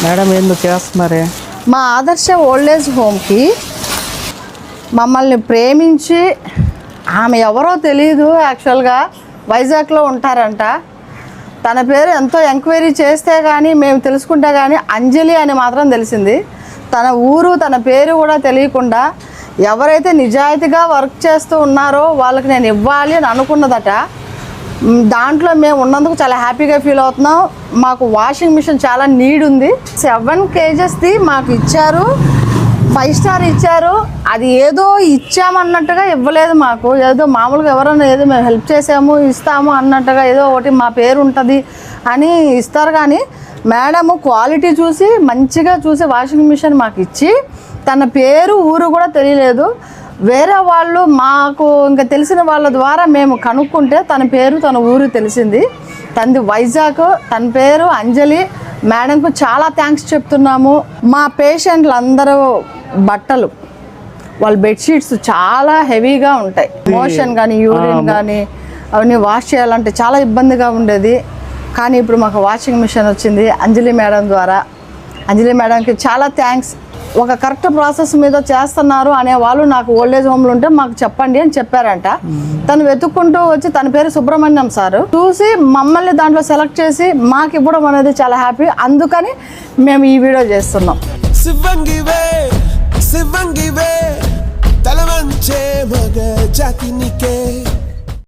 Madam ఎందుకు చేస్తున్నారే? మా ఆదర్శ ఓల్డేజ్ హోమ్కి మమ్మల్ని ప్రేమించి ఆమె ఎవరో తెలియదు, యాక్చువల్గా వైజాగ్లో ఉంటారంట. తన పేరు ఎంతో ఎంక్వైరీ చేస్తే కానీ మేము తెలుసుకుంటే కానీ అంజలి అని మాత్రం తెలిసింది. తన ఊరు తన పేరు కూడా తెలియకుండా ఎవరైతే నిజాయితీగా వర్క్ చేస్తూ ఉన్నారో వాళ్ళకి నేను ఇవ్వాలి అని అనుకున్నదట. దాంట్లో మేము ఉన్నందుకు చాలా హ్యాపీగా ఫీల్ అవుతున్నాం. మాకు వాషింగ్ మిషన్ చాలా నీడ్ ఉంది. 7 kgsది మాకు ఇచ్చారు, 5 స్టార్ ఇచ్చారు. అది ఏదో ఇచ్చామన్నట్టుగా ఇవ్వలేదు మాకు. ఏదో మామూలుగా ఎవరైనా ఏదో మేము హెల్ప్ చేసాము ఇస్తాము అన్నట్టుగా ఏదో ఒకటి మా పేరు ఉంటుంది అని ఇస్తారు. కానీ మేడము క్వాలిటీ చూసి మంచిగా చూసి వాషింగ్ మిషన్ మాకు ఇచ్చి తన పేరు ఊరు కూడా తెలియలేదు. వేరే వాళ్ళు మాకు ఇంకా తెలిసిన వాళ్ళ ద్వారా మేము కనుక్కుంటే తన పేరు తన ఊరు తెలిసింది. తనది వైజాగ్, తన పేరు అంజలి. మేడంకు చాలా థ్యాంక్స్ చెప్తున్నాము. మా పేషెంట్లు అందరూ బట్టలు వాళ్ళ బెడ్షీట్స్ చాలా హెవీగా ఉంటాయి. మోషన్ కానీ యూరిన్ కానీ అవన్నీ వాష్ చేయాలంటే చాలా ఇబ్బందిగా ఉండేది. కానీ ఇప్పుడు మాకు వాషింగ్ మిషన్ వచ్చింది అంజలి మేడం ద్వారా. అంజలి మేడంకి చాలా థ్యాంక్స్. ఒక కరెక్ట్ ప్రాసెస్ మీద చేస్తున్నారు అనే వాళ్ళు నాకు ఓల్డేజ్ హోమ్లు ఉంటే మాకు చెప్పండి అని చెప్పారంట. తను వెతుక్కుంటూ వచ్చి తన పేరు సుబ్రహ్మణ్యం సారు చూసి మమ్మల్ని దాంట్లో సెలెక్ట్ చేసి మాకు ఇవ్వడం అనేది చాలా హ్యాపీ. అందుకని మేము ఈ వీడియో చేస్తున్నాం. శివంగివే తలవంచే మగ జాతినికే